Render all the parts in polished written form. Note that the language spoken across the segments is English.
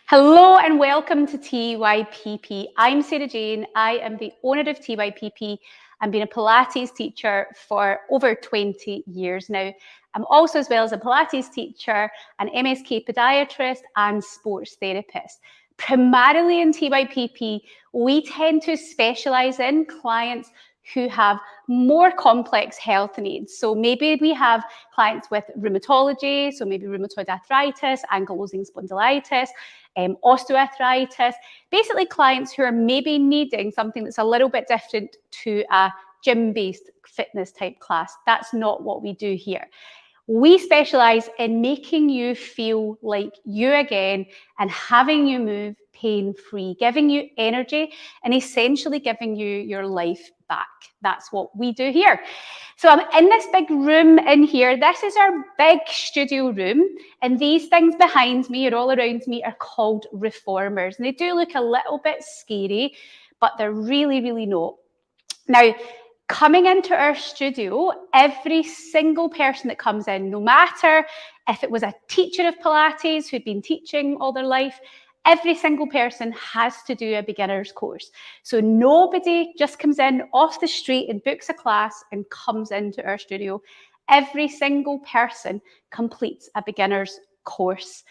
Hello and welcome to TYPP. I'm Sarah Jane. I am the owner of TYPP and been a Pilates teacher for over 20 years now. I'm also, as well as a Pilates teacher, an MSK podiatrist and sports therapist. Primarily in TYPP, we tend to specialise in clients who have more complex health needs. So maybe we have clients with rheumatology, so maybe rheumatoid arthritis, ankylosing spondylitis, osteoarthritis, basically clients who are maybe needing something that's a little bit different to a gym-based fitness type class. That's not what we do here. We specialise in making you feel like you again and having you move pain-free, giving you energy and essentially giving you your life back. That's what we do here. So I'm in this big room in here. This is our big studio room, and these things behind me or all around me are called reformers. And they do look a little bit scary, but they're really, really not. Now, coming into our studio, every single person that comes in, no matter if it was a teacher of Pilates who'd been teaching all their life, every single person has to do a beginner's course. So nobody just comes in off the street and books a class and comes into our studio. Every single person completes a beginner's course.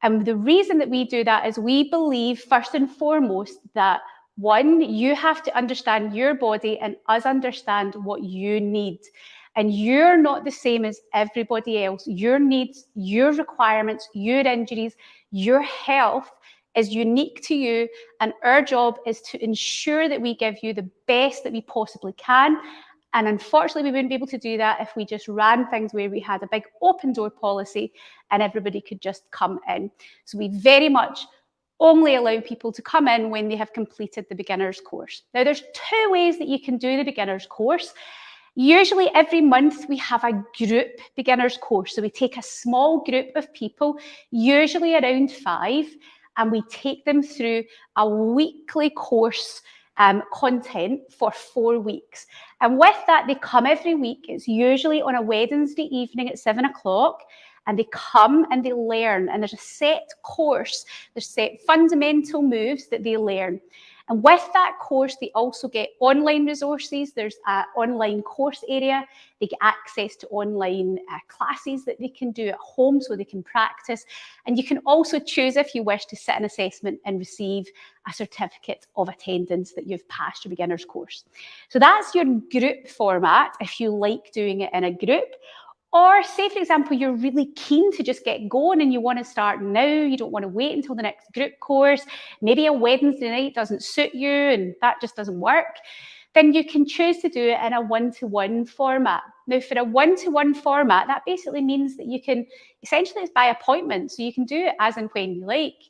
And the reason that we do that is we believe, first and foremost, that one, you have to understand your body and us understand what you need. And you're not the same as everybody else. Your needs, your requirements, your injuries, your health is unique to you. And our job is to ensure that we give you the best that we possibly can. And unfortunately, we wouldn't be able to do that if we just ran things where we had a big open door policy and everybody could just come in. So we very much only allow people to come in when they have completed the beginner's course. Now, there's two ways that you can do the beginner's course. Usually every month we have a group beginner's course. So we take a small group of people, usually around 5, and we take them through a weekly course content for 4 weeks. And with that, they come every week. It's usually on a Wednesday evening at 7 o'clock. And they come and they learn, and there's a set course, there's set fundamental moves that they learn. And with that course, they also get online resources. There's an online course area. They get access to online classes that they can do at home so they can practice. And you can also choose, if you wish, to sit an assessment and receive a certificate of attendance that you've passed your beginner's course. So that's your group format if you like doing it in a group. Or say, for example, you're really keen to just get going and you want to start now, you don't want to wait until the next group course, maybe a Wednesday night doesn't suit you and that just doesn't work, then you can choose to do it in a one-to-one format. Now, for a one-to-one format, that basically means that you can, essentially it's by appointment, so you can do it as and when you like.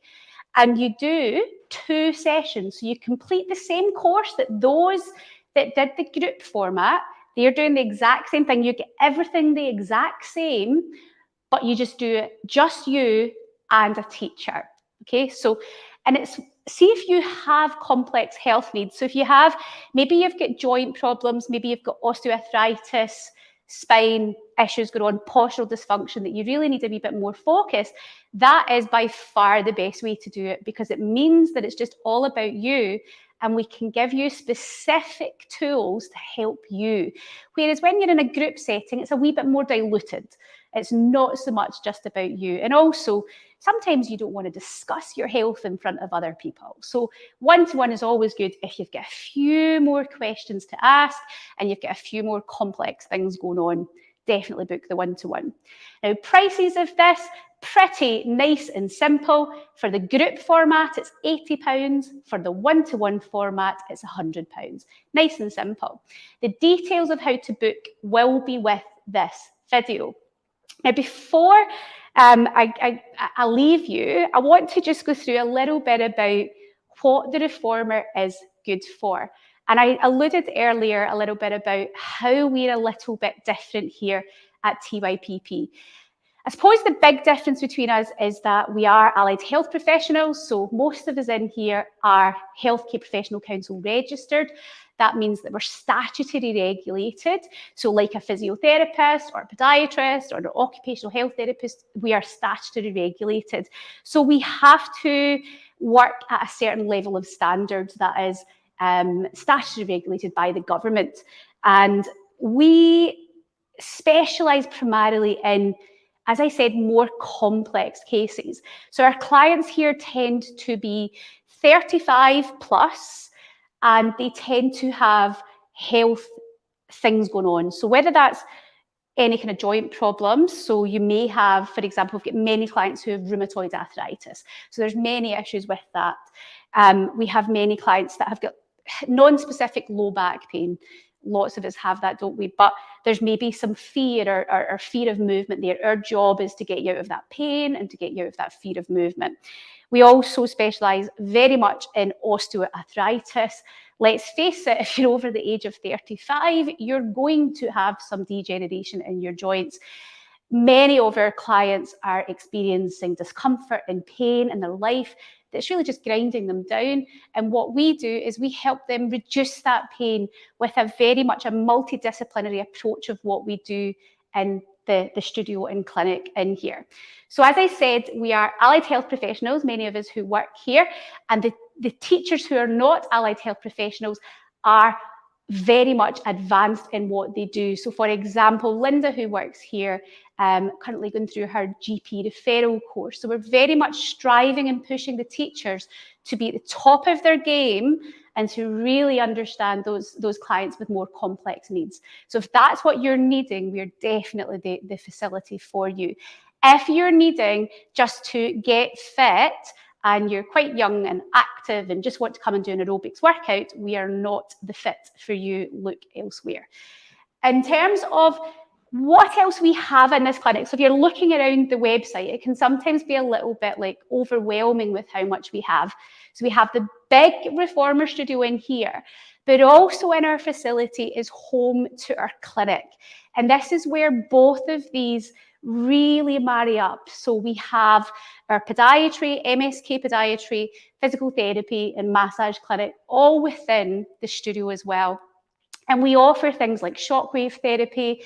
And you do 2 sessions, so you complete the same course that those that did the group format. They're doing the exact same thing. You get everything the exact same, but you just do it, just you and a teacher. Okay, so, and it's, see if you have complex health needs. So if you have, maybe you've got joint problems, maybe you've got osteoarthritis, spine issues going on, postural dysfunction, that you really need to be a bit more focused, that is by far the best way to do it, because it means that it's just all about you. And we can give you specific tools to help you. Whereas when you're in a group setting, it's a wee bit more diluted. It's not so much just about you. And also, sometimes you don't want to discuss your health in front of other people. So one-to-one is always good if you've got a few more questions to ask and you've got a few more complex things going on. Definitely book the one-to-one. Now, prices of this, pretty nice and simple. For the group format, it's £80. For the one-to-one format, it's £100. Nice and simple. The details of how to book will be with this video. Now, before I leave you, I want to just go through a little bit about what the reformer is good for. And I alluded earlier a little bit about how we're a little bit different here at TYPP. I suppose the big difference between us is that we are allied health professionals. So most of us in here are Healthcare Professional Council registered. That means that we're statutory regulated. So like a physiotherapist or a podiatrist or an occupational health therapist, we are statutory regulated. So we have to work at a certain level of standards that is statutory regulated by the government. And we specialise primarily in, as I said, more complex cases. So our clients here tend to be 35 plus, and they tend to have health things going on. So whether that's any kind of joint problems. So you may have, for example, we've got many clients who have rheumatoid arthritis. So there's many issues with that. We have many clients that have got non-specific low back pain. Lots of us have that, don't we? But there's maybe some fear or fear of movement there. Our job is to get you out of that pain and to get you out of that fear of movement. We also specialise very much in osteoarthritis. Let's face it, if you're over the age of 35, you're going to have some degeneration in your joints. Many of our clients are experiencing discomfort and pain in their life that's really just grinding them down. And what we do is we help them reduce that pain with a very much a multidisciplinary approach of what we do in the studio and clinic in here. So as I said, we are allied health professionals, many of us who work here, and the teachers who are not allied health professionals are very much advanced in what they do. So for example, Linda, who works here, currently going through her GP referral course. So we're very much striving and pushing the teachers to be at the top of their game and to really understand those clients with more complex needs. So if that's what you're needing, we're definitely the facility for you. If you're needing just to get fit and you're quite young and active and just want to come and do an aerobics workout, we are not the fit for you. Look elsewhere. In terms of what else we have in this clinic, so if you're looking around the website, it can sometimes be a little bit like overwhelming with how much we have. So we have the big reformer studio in here, but also in our facility is home to our clinic. And this is where both of these really marry up. So we have our podiatry, MSK podiatry, physical therapy and massage clinic all within the studio as well. And we offer things like shockwave therapy,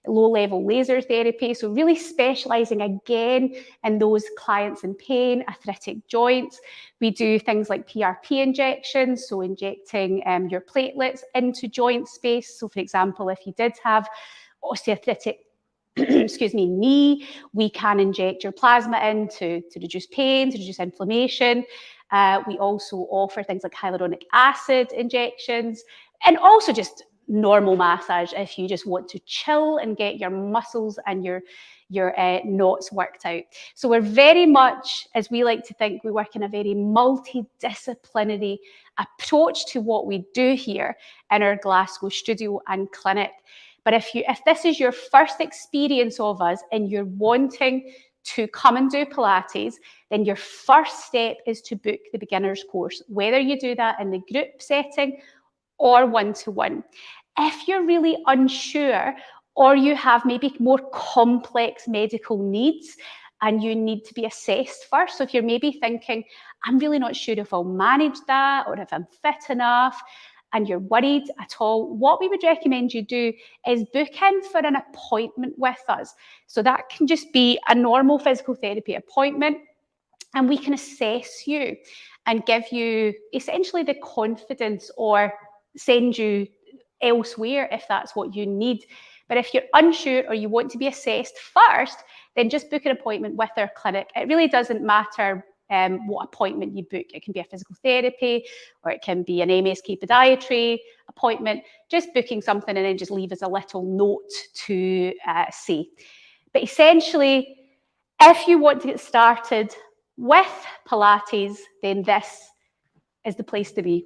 low-level laser therapy, so really specialising again in those clients in pain, arthritic joints. We do things like PRP injections, so injecting your platelets into joint space. So for example, if you did have osteoarthritic excuse me, knee, we can inject your plasma in to reduce pain, to reduce inflammation. We also offer things like hyaluronic acid injections and also just normal massage if you just want to chill and get your muscles and your knots worked out. So we're very much, as we like to think, we work in a very multidisciplinary approach to what we do here in our Glasgow studio and clinic. But if this is your first experience of us and you're wanting to come and do Pilates, then your first step is to book the beginner's course, whether you do that in the group setting or one-to-one. If you're really unsure or you have maybe more complex medical needs and you need to be assessed first, so if you're maybe thinking, I'm really not sure if I'll manage that or if I'm fit enough, and you're worried at all, what we would recommend you do is book in for an appointment with us. So that can just be a normal physical therapy appointment, and we can assess you and give you essentially the confidence or send you elsewhere if that's what you need. But if you're unsure or you want to be assessed first, then just book an appointment with our clinic. It really doesn't matter what appointment you book. It can be a physical therapy or it can be an MSK podiatry appointment. Just booking something and then just leave us a little note to say. But essentially, if you want to get started with Pilates, then this is the place to be.